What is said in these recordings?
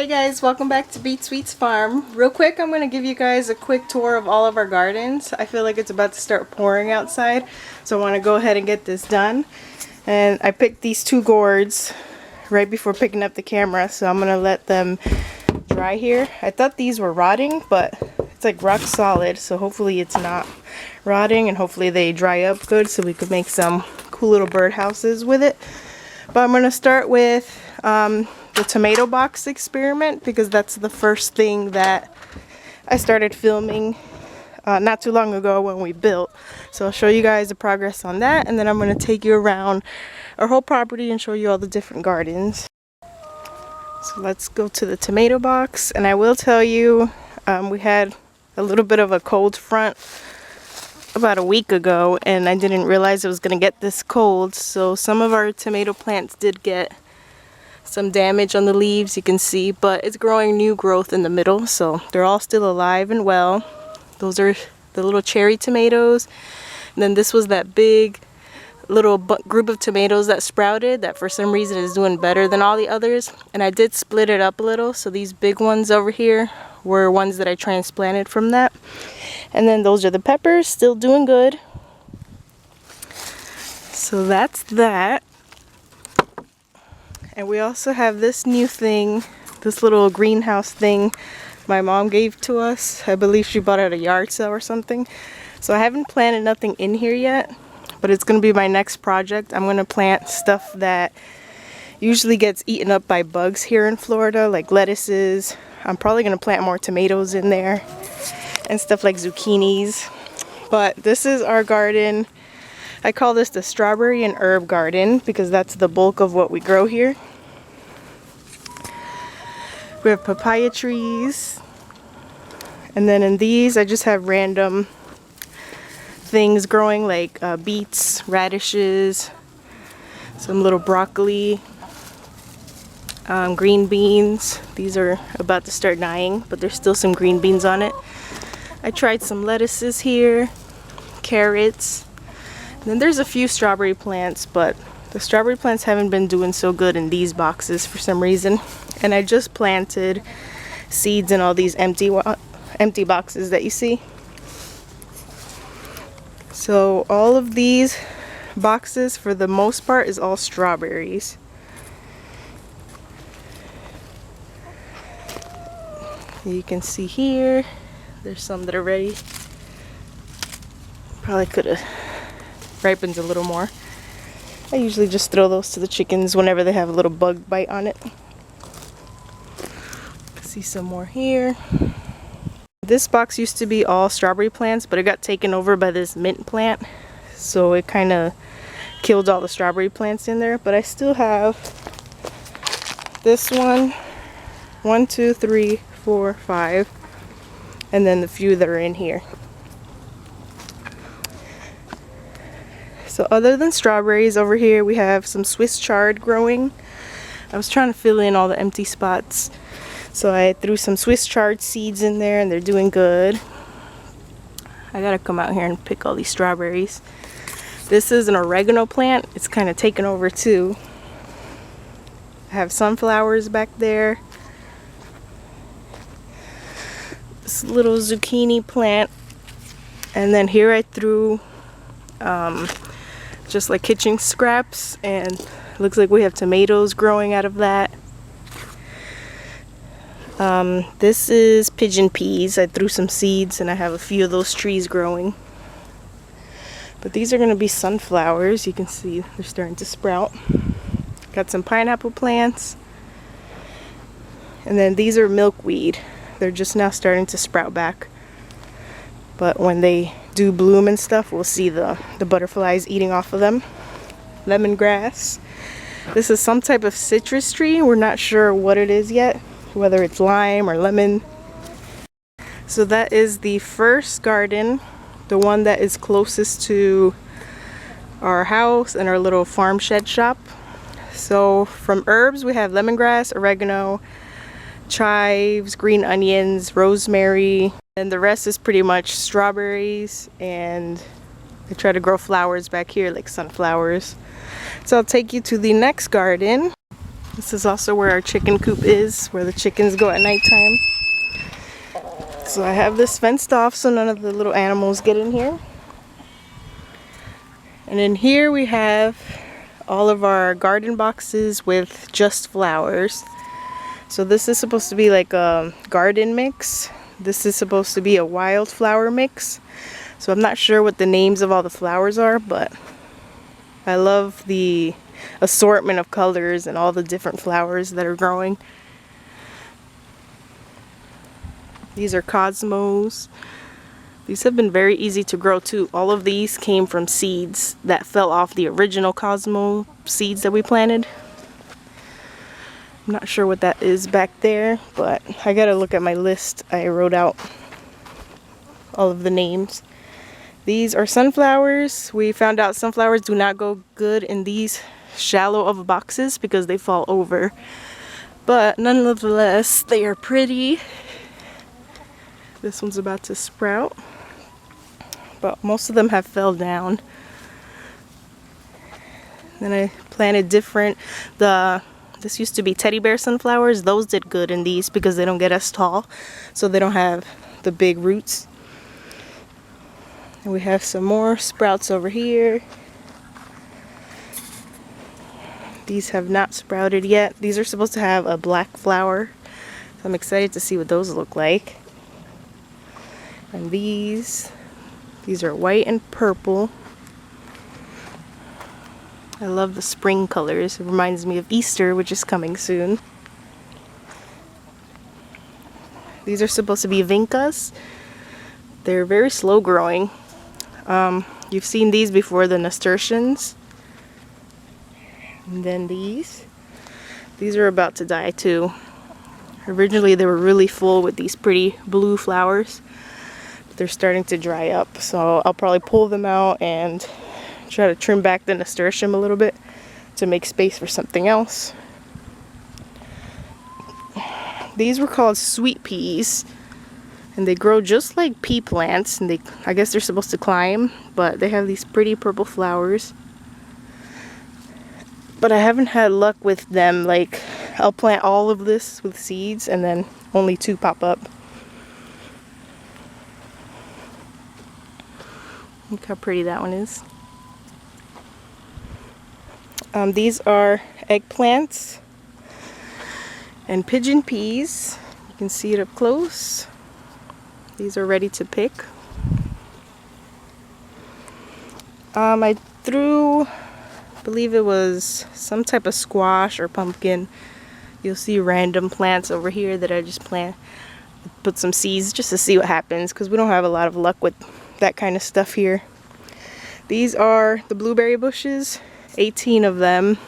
Hey guys, welcome back to Beat Sweets Farm. Real quick, I'm going to give you guys a quick tour of all of our gardens. I feel like it's about to start pouring outside, so I want to go ahead and get this done. And I picked these two gourds right before picking up the camera, so I'm going to let them dry here. I thought these were rotting, but it's like rock solid, so hopefully it's not rotting, and hopefully they dry up good so we could make some cool little bird houses with it. But I'm going to start with the tomato box experiment, because that's the first thing that I started filming not too long ago when we built. So I'll show you guys the progress on that, and then I'm going to take you around our whole property and show you all the different gardens. So let's go to the tomato box, and I will tell you we had a little bit of a cold front about a week ago, and I didn't realize it was going to get this cold, so some of our tomato plants did get some damage on the leaves, you can see, but it's growing new growth in the middle, so they're all still alive and well. Those are the little cherry tomatoes, and then this was that big little group of tomatoes that sprouted that for some reason is doing better than all the others. And I did split it up a little, so these big ones over here were ones that I transplanted from that, and then those are the peppers, still doing good. So that's that. And we also have this new thing, this little greenhouse thing my mom gave to us. I believe she bought it at a yard sale or something. So I haven't planted nothing in here yet, but it's going to be my next project. I'm going to plant stuff that usually gets eaten up by bugs here in Florida, like lettuces. I'm probably going to plant more tomatoes in there and stuff like zucchinis. But this is our garden. I call this the strawberry and herb garden because that's the bulk of what we grow here. We have papaya trees, and then in these I just have random things growing like beets, radishes, some little broccoli, green beans. These are about to start dying, but there's still some green beans on it. I tried some lettuces here, carrots. Then there's a few strawberry plants, but the strawberry plants haven't been doing so good in these boxes for some reason. And I just planted seeds in all these empty boxes that you see. So all of these boxes, for the most part, is all strawberries. You can see here, there's some that are ready. Probably could have ripened a little more. I usually just throw those to the chickens whenever they have a little bug bite on it. See some more here. This box used to be all strawberry plants, but it got taken over by this mint plant, so it kind of killed all the strawberry plants in there. But I still have this one, 1, 2, 3, 4, 5, and then the few that are in here. So other than strawberries, over here we have some Swiss chard growing. I was trying to fill in all the empty spots, so I threw some Swiss chard seeds in there, and they're doing good. I gotta come out here and pick all these strawberries. This is an oregano plant. It's kind of taken over too. I have sunflowers back there. This little zucchini plant. And then here I threw just like kitchen scraps, and it looks like we have tomatoes growing out of that. This is pigeon peas. I threw some seeds, and I have a few of those trees growing. But these are going to be sunflowers. You can see they're starting to sprout. Got some pineapple plants. And then these are milkweed. They're just now starting to sprout back. But when they do bloom and stuff, we'll see the butterflies eating off of them. Lemongrass. This is some type of citrus tree. We're not sure what it is yet, whether it's lime or lemon. So that is the first garden, the one that is closest to our house and our little farm shed shop. So from herbs, we have lemongrass, oregano, chives, green onions, rosemary, and the rest is pretty much strawberries, and I try to grow flowers back here like sunflowers. So I'll take you to the next garden. This is also where our chicken coop is, where the chickens go at nighttime. So I have this fenced off so none of the little animals get in here. And in here we have all of our garden boxes with just flowers. So this is supposed to be like a garden mix. This is supposed to be a wildflower mix. So I'm not sure what the names of all the flowers are, but I love the assortment of colors and all the different flowers that are growing. These are cosmos. These have been very easy to grow too. All of these came from seeds that fell off the original Cosmo seeds that we planted. I'm not sure what that is back there, but I gotta look at my list. I wrote out all of the names. These are sunflowers. We found out sunflowers do not go good in these shallow of boxes because they fall over. But nonetheless, they are pretty. This one's about to sprout, but most of them have fell down. Then I planted different, this used to be teddy bear sunflowers. Those did good in these because they don't get as tall, so they don't have the big roots. And we have some more sprouts over here. These have not sprouted yet. These are supposed to have a black flower, so I'm excited to see what those look like. And these are white and purple. I love the spring colors. It reminds me of Easter, which is coming soon. These are supposed to be vincas. They're very slow growing. You've seen these before, the nasturtiums. And then these are about to die too. Originally they were really full with these pretty blue flowers. They're starting to dry up, so I'll probably pull them out and try to trim back the nasturtium a little bit to make space for something else. These were called sweet peas, and they grow just like pea plants, and I guess they're supposed to climb, but they have these pretty purple flowers. But I haven't had luck with them. Like, I'll plant all of this with seeds and then only 2 pop up. Look how pretty that one is. These are eggplants and pigeon peas. You can see it up close. These are ready to pick. I threw, I believe it was some type of squash or pumpkin. You'll see random plants over here that I just put some seeds just to see what happens, because we don't have a lot of luck with that kind of stuff here. These are the blueberry bushes, 18 of them.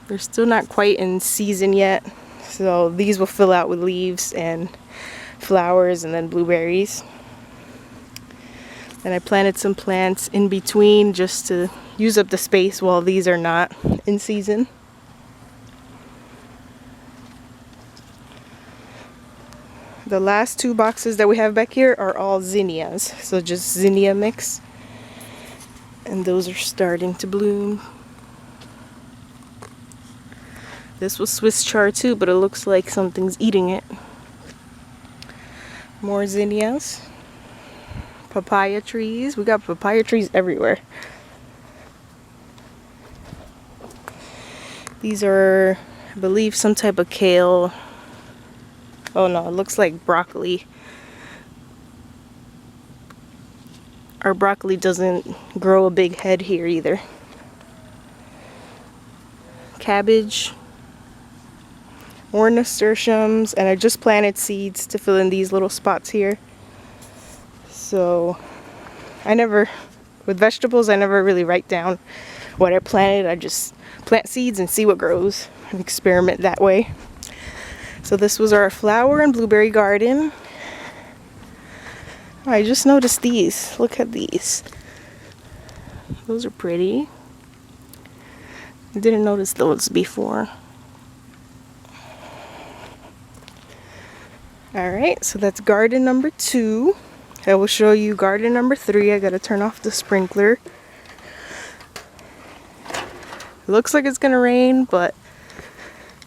They're still not quite in season yet, so these will fill out with leaves and flowers and then blueberries. And I planted some plants in between just to use up the space while these are not in season. The last 2 boxes that we have back here are all zinnias, so just zinnia mix. And those are starting to bloom. This was Swiss chard too, but it looks like something's eating it. More zinnias. Papaya trees. We got papaya trees everywhere. These are, I believe, some type of kale. Oh no, it looks like broccoli. Our broccoli doesn't grow a big head here either. Cabbage. More nasturtiums, and I just planted seeds to fill in these little spots here. So with vegetables, I never really write down what I planted. I just plant seeds and see what grows and experiment that way. So this was our flower and blueberry garden. I just noticed these. Look at these. Those are pretty. I didn't notice those before. Alright, so that's garden number 2. I will show you garden number 3. I gotta turn off the sprinkler. It looks like it's gonna rain, but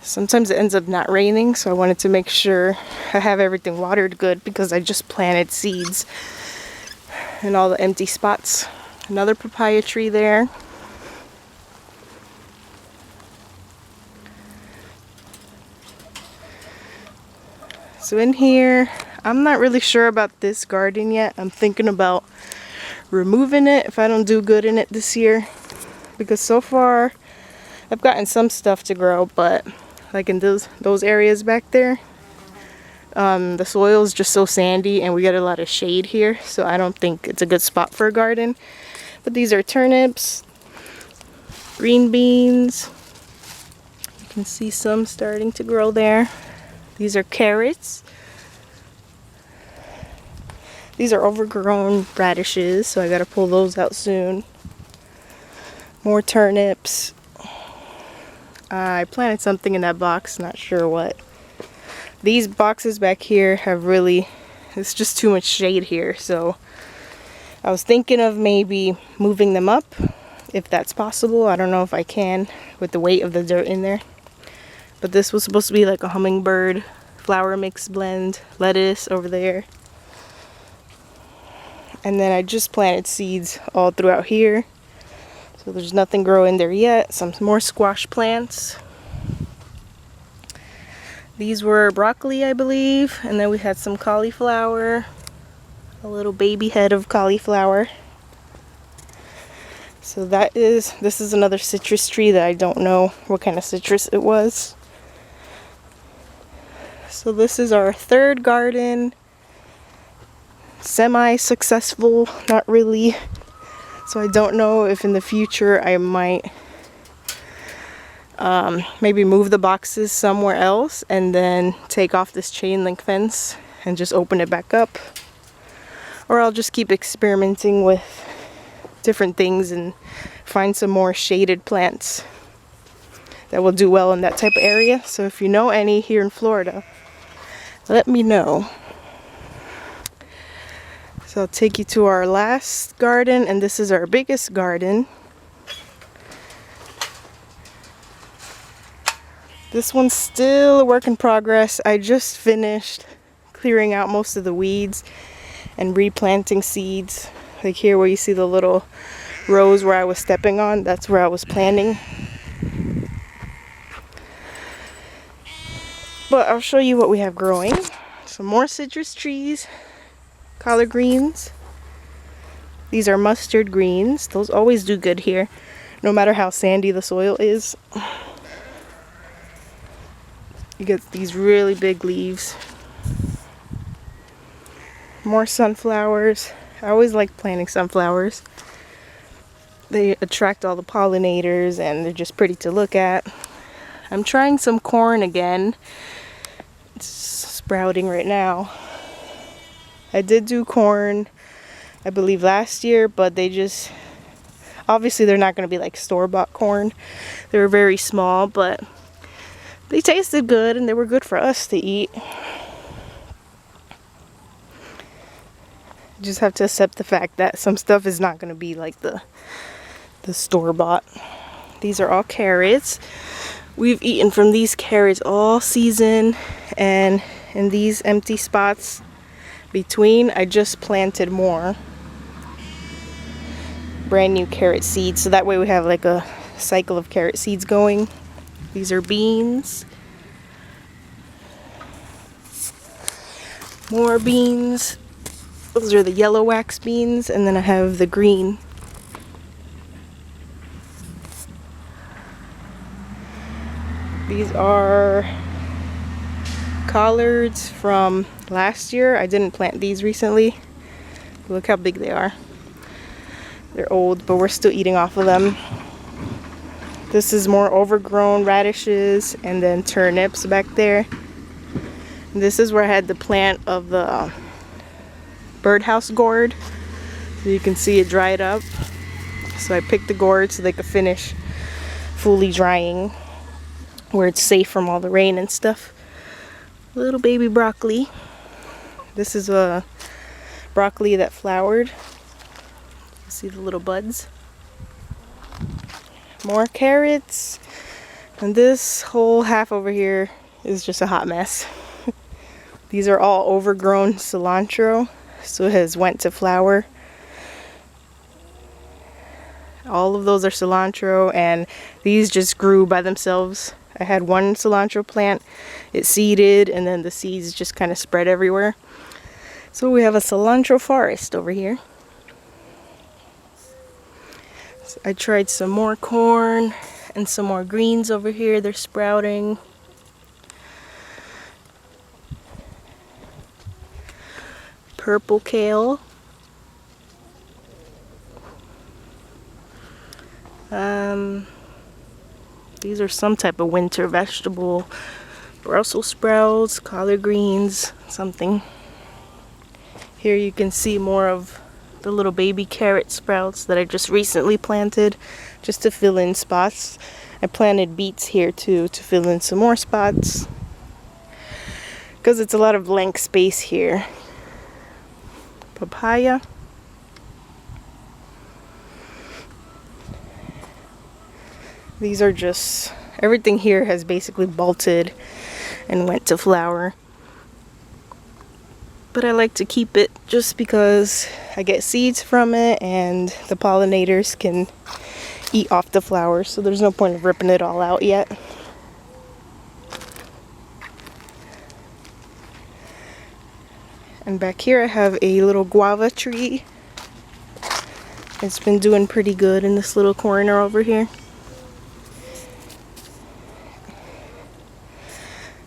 sometimes it ends up not raining, so I wanted to make sure I have everything watered good because I just planted seeds in all the empty spots. Another papaya tree there. So in here, I'm not really sure about this garden yet. I'm thinking about removing it if I don't do good in it this year, because so far I've gotten some stuff to grow, but like in those areas back there, the soil is just so sandy and we get a lot of shade here, so I don't think it's a good spot for a garden. But these are turnips, green beans. You can see some starting to grow there. These are carrots. These are overgrown radishes, so I gotta pull those out soon. More turnips. I planted something in that box, not sure what. These boxes back here have really, it's just too much shade here, so I was thinking of maybe moving them up if that's possible. I don't know if I can with the weight of the dirt in there. But this was supposed to be like a hummingbird flower mix blend, lettuce over there. And then I just planted seeds all throughout here. So there's nothing growing there yet. Some more squash plants. These were broccoli, I believe. And then we had some cauliflower. A little baby head of cauliflower. So this is another citrus tree that I don't know what kind of citrus it was. So this is our third garden. Semi-successful, not really. So I don't know if in the future I might maybe move the boxes somewhere else and then take off this chain link fence and just open it back up. Or I'll just keep experimenting with different things and find some more shaded plants that will do well in that type of area. So if you know any here in Florida, let me know. So I'll take you to our last garden, and this is our biggest garden. This one's still a work in progress. I just finished clearing out most of the weeds and replanting seeds. Like here where you see the little rows where I was stepping on, that's where I was planting. But I'll show you what we have growing. Some more citrus trees, collard greens. These are mustard greens. Those always do good here, no matter how sandy the soil is. You get these really big leaves. More sunflowers. I always like planting sunflowers. They attract all the pollinators and they're just pretty to look at. I'm trying some corn again. It's sprouting right now. I did do corn, I believe last year, but they just, obviously they're not going to be like store-bought corn. They were very small, but they tasted good and they were good for us to eat. You just have to accept the fact that some stuff is not going to be like the store-bought. These are all carrots. We've eaten from these carrots all season, and in these empty spots between, I just planted more brand new carrot seeds, so that way we have like a cycle of carrot seeds going. These are beans. More beans. Those are the yellow wax beans, and then I have the green. These are collards from last year. I didn't plant these recently. Look how big they are. They're old, but we're still eating off of them. This is more overgrown radishes and then turnips back there. And this is where I had the plant of the birdhouse gourd. So you can see it dried up. So I picked the gourd so they could finish fully drying, where it's safe from all the rain and stuff. Little baby broccoli. This is a broccoli that flowered. You see the little buds. more carrots, and this whole half over here is just a hot mess. These are all overgrown cilantro, so it has went to flower. All of those are cilantro, and these just grew by themselves. I had one cilantro plant, it seeded, and then the seeds just kind of spread everywhere. So we have a cilantro forest over here. So I tried some more corn and some more greens over here. They're sprouting. Purple kale. These are some type of winter vegetable. Brussels sprouts, collard greens, something. Here you can see more of the little baby carrot sprouts that I just recently planted just to fill in spots. I planted beets here too to fill in some more spots because it's a lot of blank space here. Papaya. These are just, everything here has basically bolted and went to flower. But I like to keep it just because I get seeds from it and the pollinators can eat off the flowers, so there's no point of ripping it all out yet. And back here I have a little guava tree. It's been doing pretty good in this little corner over here.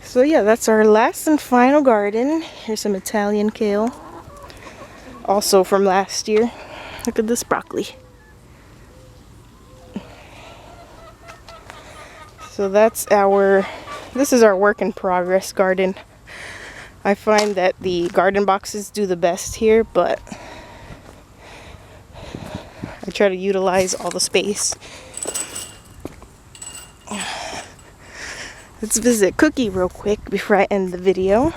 So yeah, that's our last and final garden. Here's some Italian kale. Also from last year. Look at this broccoli. So this is our work in progress garden. I find that the garden boxes do the best here, but I try to utilize all the space. Let's visit Cookie real quick before I end the video.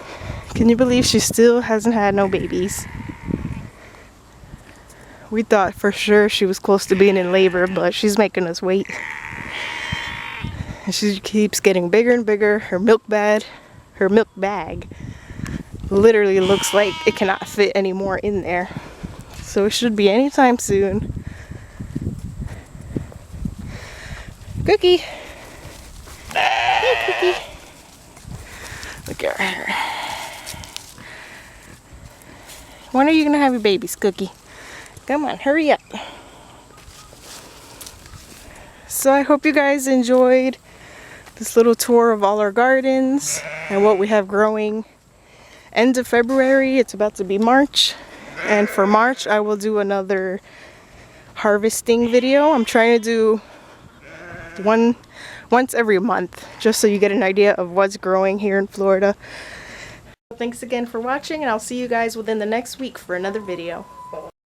Can you believe she still hasn't had no babies? We thought for sure she was close to being in labor, but she's making us wait. And she keeps getting bigger and bigger. Her milk bag literally looks like it cannot fit any more in there. So it should be anytime soon. Cookie! Hey, Cookie. Look at her. When are you gonna have your babies, Cookie? Come on, hurry up. So I hope you guys enjoyed this little tour of all our gardens and what we have growing. End of February, it's about to be March. And for March, I will do another harvesting video. I'm trying to do once every month, just so you get an idea of what's growing here in Florida. Thanks again for watching, and I'll see you guys within the next week for another video.